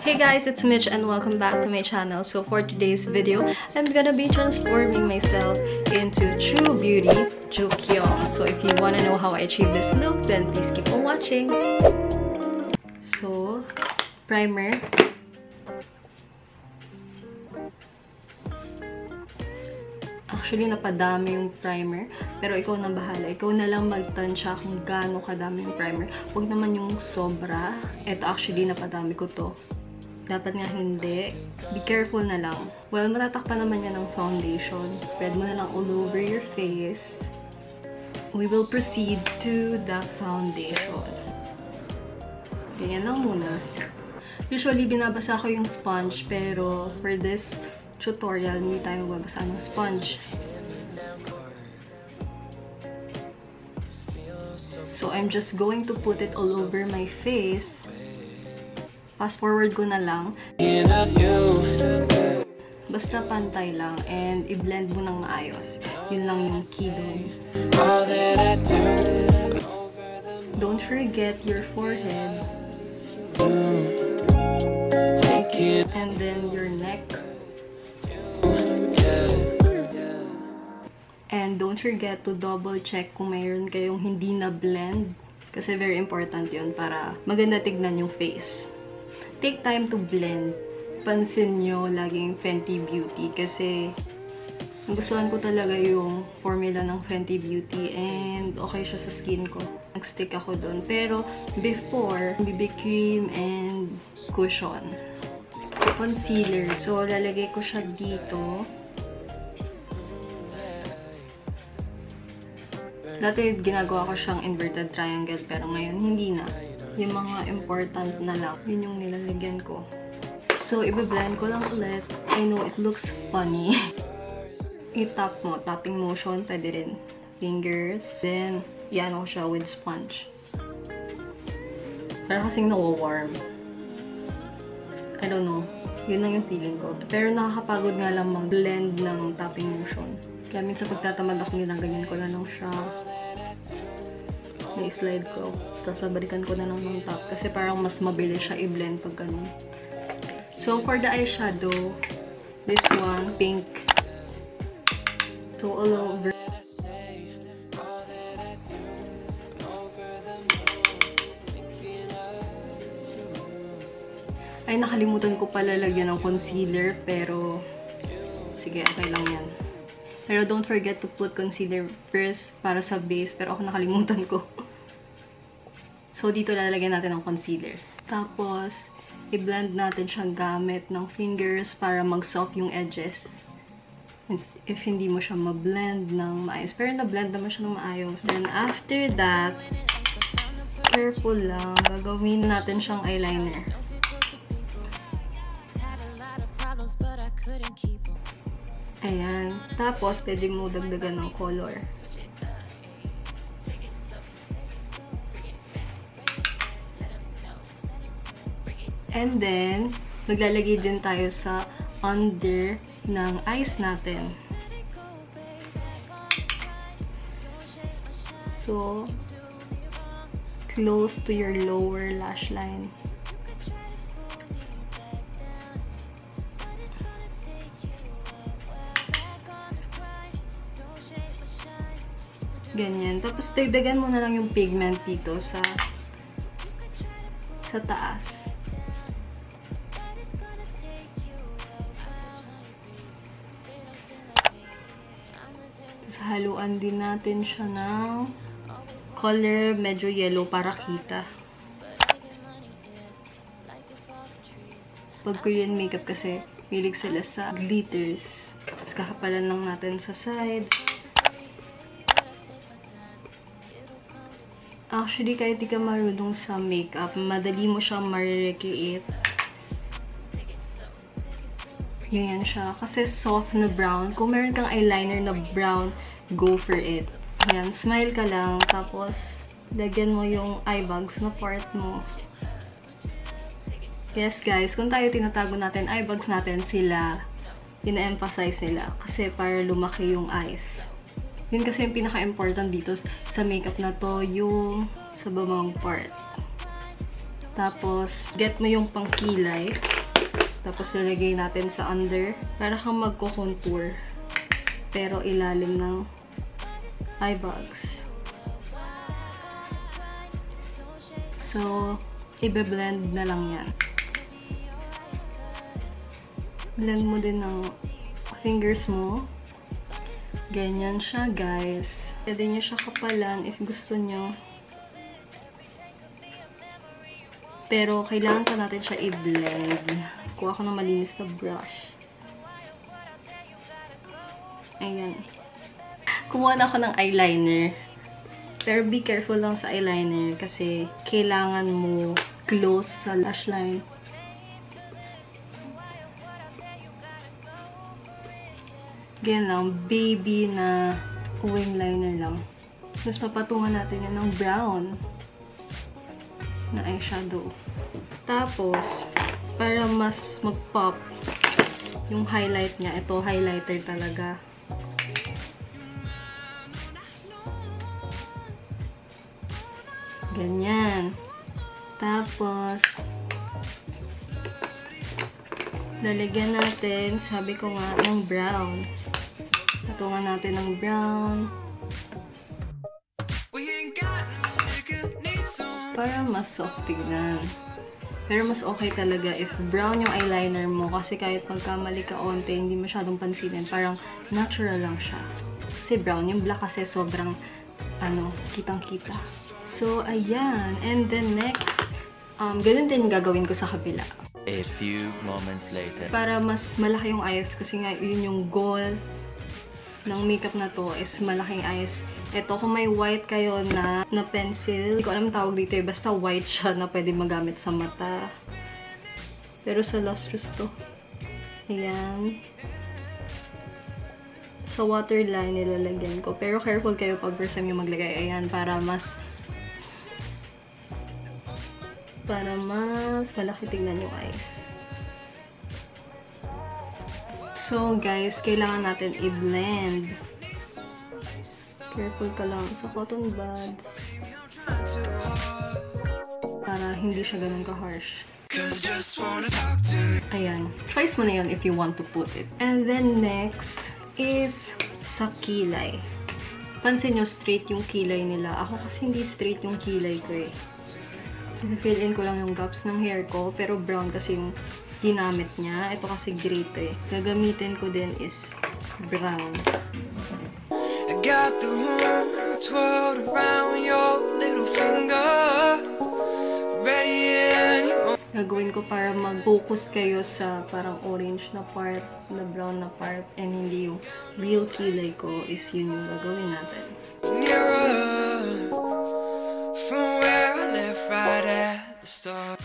Hey guys, it's Mitch and welcome back to my channel. So for today's video, I'm gonna be transforming myself into true beauty Jukyung. So if you wanna know how I achieve this look, then please keep on watching. So, primer. Actually, napadami yung primer. Pero ikaw na bahala. Ikaw na lang magtansya kung gaano kadami yung primer. Huwag naman yung sobra. Ito actually, napadami ko to. Dapat nga hindi. Be careful na lang. Well, matatakpan naman yan ng foundation. Spread mo na lang all over your face. We will proceed to the foundation. Ganyan lang muna. Usually, binabasa ko yung sponge. Pero for this tutorial, hindi tayo magbabasa ng sponge. So, I'm just going to put it all over my face. Fast forward ko na lang. Basta pantay lang and i-blend mo ng maayos. Yun lang yung key doon. Don't forget your forehead. And then your neck. And don't forget to double check kung mayroon kayong hindi na blend. Kasi very important yun para maganda tignan yung face. Take time to blend. Pansin nyo laging Fenty Beauty. Kasi nagustuhan ko talaga yung formula ng Fenty Beauty. And okay siya sa skin ko. Nag-stick ako doon. Pero before, BB cream and cushion. Concealer. So, lalagay ko siya dito. Dati ginagawa ko siyang inverted triangle pero ngayon hindi na. Yung mga important na lang, yun yung nilalagyan ko. So, i-blend ko lang ulit. I know it looks funny. I-tap mo, tapping motion, pwede rin. Fingers. Then, yan ako siya with sponge. Pero kasing nawa-warm. I don't know. Yun lang yung feeling ko. Pero nakakapagod nga lang mag-blend ng tapping motion. Kaya minsan pagtatamad ako ginaganyan ko na lang siya. I-slide ko. Tapos babalikan ko na lang ng top. Kasi parang mas mabilis siya i-blend pag ganun. So, for the eyeshadow, this one, pink. So, all over. Ay, nakalimutan ko pala lagyan ng concealer. Pero, sige, okay lang yan. Pero don't forget to put concealer first para sa base. Pero ako nakalimutan ko. So, dito lalagyan natin ng concealer. Tapos, i-blend natin siyang gamit ng fingers para mag-soft yung edges. If hindi mo siya ma-blend ng maayos. Pero na-blend naman siya ng maayos. Then, after that, careful lang. Gagawin natin siyang eyeliner. Ayan. Tapos, pwede mo dagdagan ng color. And then, maglalagay din tayo sa under ng eyes natin. So, close to your lower lash line. Ganyan. Tapos, dagdagan mo na lang yung pigment dito sa taas. Tapos, haluan din natin siya ng color medyo yellow para kita. Pag Korean makeup kasi, hilig sila sa glitters. Tapos, kakapalan lang natin sa side. Actually, kahit di ka marunong sa makeup, madali mo siyang ma-recreate. Ganyan siya. Kasi soft na brown. Kung meron kang eyeliner na brown, go for it. Yan, smile ka lang. Tapos, lagyan mo yung eye bags na part mo. Yes, guys. Kung tayo tinatago natin, eye bags natin sila, ina-emphasize nila. Kasi para lumaki yung eyes. Yun kasi yung pinaka-important dito sa makeup na to, yung sa babang part. Tapos, get mo yung pangkilay. Tapos, lalagay natin sa under. Para kang magko-contour. Pero ilalim ng eye bags. So, ibe-blend na lang yan. Blend mo din ng fingers mo. Ganyan siya, guys. Pwede nyo siya kapalan if gusto nyo. Pero, kailangan pa natin siya i-blend. Kuha ko ng malinis na brush. Ayan. Kumuha na ako ng eyeliner. Pero be careful lang sa eyeliner kasi kailangan mo close sa lash line. Ganyan lang. Baby na wing liner lang. Tapos papatungan natin yan ng brown na eyeshadow. Tapos, para mas mag-pop yung highlight niya. Ito, highlighter talaga. Ganyan. Tapos, lalagyan natin, sabi ko nga, ng brown. Patungan natin ng brown. Para mas soft tignan. Pero mas okay talaga if brown yung eyeliner mo kasi kahit magkamali ka onte, hindi masyadong pansinin. Parang natural lang siya. Kasi brown. Yung black kasi sobrang, kitang-kita. So, ayan. And then next, ganun din gagawin ko sa kabila. A few moments later. Para mas malaki yung eyes kasi nga yun yung goal ng makeup na to is malaking eyes. Ito, kung may white kayo na pencil, hindi ko alam tawag dito eh. Basta white siya na pwede magamit sa mata. Pero sa Lustrous to. Ayan. Sa waterline nilalagyan ko. Pero careful kayo pag first time yung maglagay. Ayan, para mas malaki tignan yung eyes. So, guys, kailangan natin i-blend. Careful ka lang sa cotton buds. Para hindi siya ganun ka-harsh. Ayan. Choice mo na yun if you want to put it. And then, next is sa kilay. Pansin nyo, straight yung kilay nila. Ako kasi hindi straight yung kilay ko eh. I-fill in ko lang yung gaps ng hair ko. Pero brown kasi yung ginamit niya. Ito kasi gray to eh. Gagamitin ko din is brown. I got the room twirled around your little finger. Ready anyone. Gagawin ko para mag-focus kayo sa parang orange na part, na brown na part, and hindi yung real kilay ko is yun yung gagawin natin. Nearer from where I left right at the start.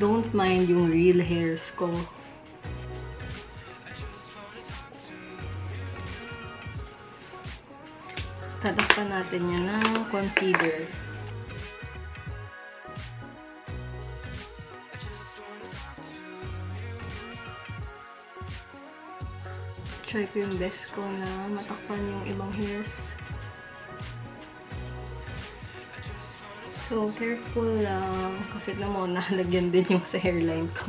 Don't mind yung real hairs ko. Tatakpan natin yan ng concealer. Try ko yung best ko na matakpan yung ibang hairs. So, careful lang. Kasi naman, nalagyan din yung sa hairline ko.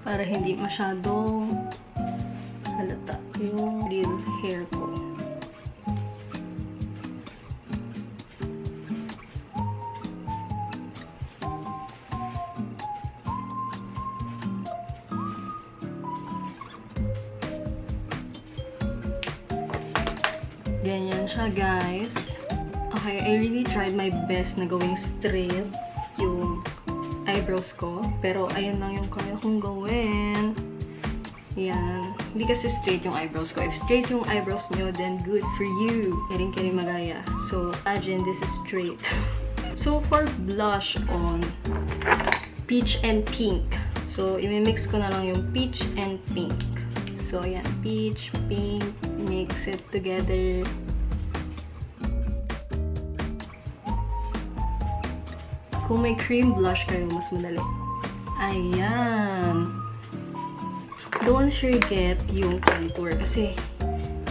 Para hindi masyadong halata yung real hair ko. Ganyan siya, guys. Okay, I really tried my best na gawing straight yung eyebrows ko. Pero, ayan lang yung kaya kong gawin. Yan. Hindi kasi straight yung eyebrows ko. If straight yung eyebrows nyo, then good for you. Kering magaya. So, imagine this is straight. So, for blush on, peach and pink. So, imimix ko na lang yung peach and pink. So, ayan. Peach, pink, mix it together. Kung may cream blush kayo, mas madali. Ayan. Don't forget yung contour kasi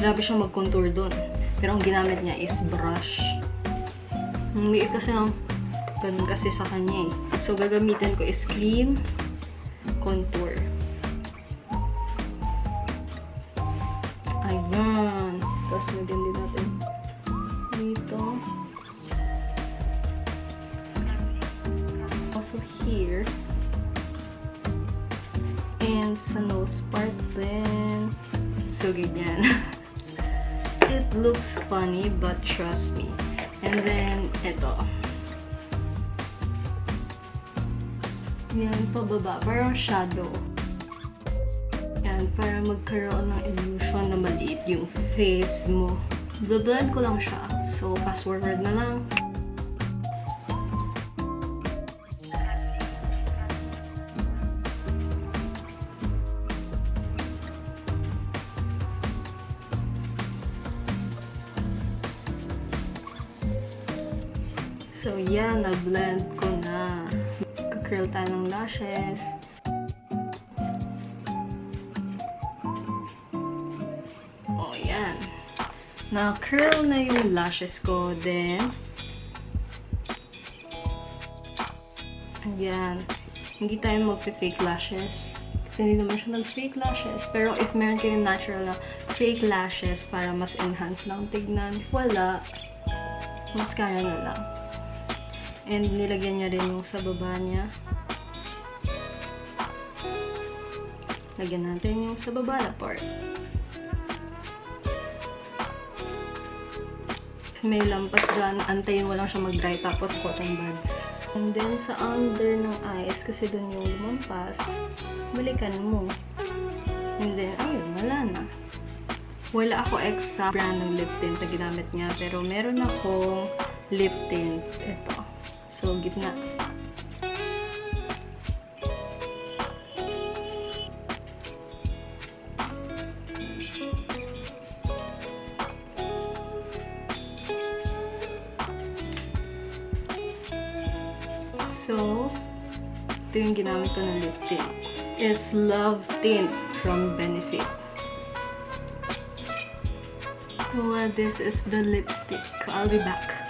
grabe siyang mag-contour doon. Pero ang ginamit niya is brush. Ang liit kasi ng ganun kasi sa kanya eh. So, gagamitin ko is cream contour. Ayan. Tapos, lagyan din natin dito. Also here. And sa nose part din. So, ganyan. It looks funny, but trust me. And then, ito. Yan, pababa. Parang shadow. Yan, para magkaroon ng illusion na maliit yung face mo. Blend ko lang siya. So, fast forward na lang. So, yan, na-blend ko na. Curl tayo ng lashes. Oh, yan. Na-curl na yung lashes ko. Then, ayan. Hindi tayo mag-fake lashes. Kasi hindi naman siya nag-fake lashes. Pero if meron kayong natural na fake lashes para mas enhance lang tignan, wala. Mascara na lang. And nilagyan niya rin yung sa baba niya. Lagyan natin yung sa baba na part. May lampas dyan. Antayin mo lang siya mag-dry tapos cotton buds. And then sa under ng eyes, kasi dun yung lumampas, balikan mo. And then, ayun, wala na. Wala ako exact brand ng lip tint na ginamit niya. Pero meron akong lip tint. Ito. So, gitna. So, ito yung ginamit ko ng lip tint. Is Lovetint from Benefit. So, this is the lipstick. I'll be back.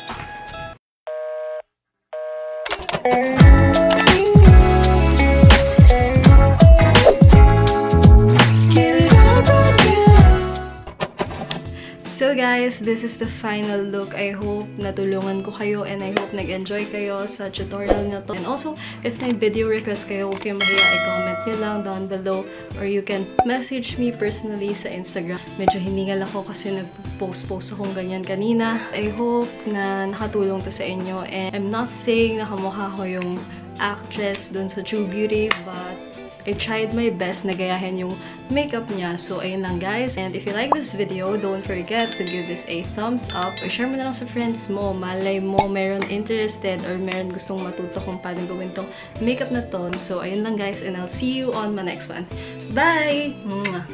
So guys, this is the final look. I hope natulungan ko kayo and I hope nag-enjoy kayo sa tutorial na to. And also, if may video request kayo, huwag kayong mahiya, i-comment nyo lang down below or you can message me personally sa Instagram. Medyo hiningal ako kasi nag-post akong ganyan kanina. I hope na nakatulong to sa inyo and I'm not saying na kamukha ko yung actress dun sa True Beauty, but I tried my best na gayahin yung makeup niya. So, ayun lang guys. And if you like this video, don't forget to give this a thumbs up or share mo na lang sa friends mo. Malay mo, meron interested or meron gustong matuto kung paano gawin tong makeup na to. So, ayun lang guys. And I'll see you on my next one. Bye! Mwah!